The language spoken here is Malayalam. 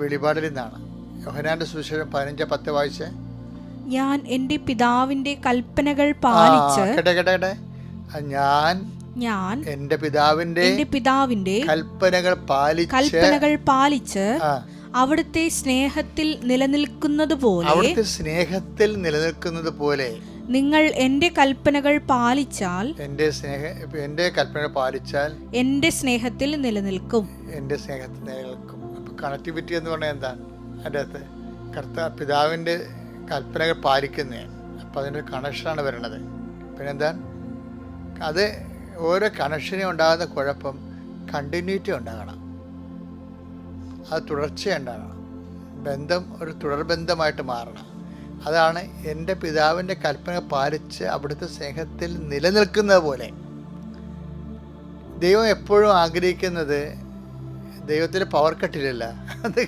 വെളിപാടിൽ നിന്നാണ്. യോഹന്നാന്റെ സുവിശേഷം 15:10 വായിച്ചേ. ഞാൻ എൻ്റെ പിതാവിൻ്റെ കൽപ്പനകൾ പാലിച്ച് ഞാൻ എൻ്റെ പിതാവിൻ്റെ കൽപ്പനകൾ പാലിച്ച് അവിടുത്തെ സ്നേഹത്തിൽ നിലനിൽക്കുന്നത് പോലെ നിങ്ങൾ എൻ്റെ കൽപ്പനകൾ പാലിച്ചാൽ എൻ്റെ സ്നേഹത്തിൽ നിലനിൽക്കും. കണക്ടിവിറ്റി എന്ന് പറഞ്ഞാൽ എന്താണ്? അതിൻ്റെ അകത്ത് പിതാവിൻ്റെ കൽപ്പനകൾ പാലിക്കുന്നതാണ്. അപ്പം അതിൻ്റെ കണക്ഷനാണ് വരണത്. പിന്നെന്താണ് അത്? ഓരോ കണക്ഷനും ഉണ്ടാകുന്ന കുഴപ്പം കണ്ടിന്യൂറ്റി ഉണ്ടാകണം, അത് തുടർച്ചയുണ്ടാകണം, ബന്ധം ഒരു തുടർബന്ധമായിട്ട് മാറണം. അതാണ് എൻ്റെ പിതാവിൻ്റെ കൽപ്പന പാലിച്ച് അവിടുത്തെ സ്നേഹത്തിൽ നിലനിൽക്കുന്നത് പോലെ. ദൈവം എപ്പോഴും ആഗ്രഹിക്കുന്നത്, ദൈവത്തിന് പവർ കട്ടില്ലല്ല, അത്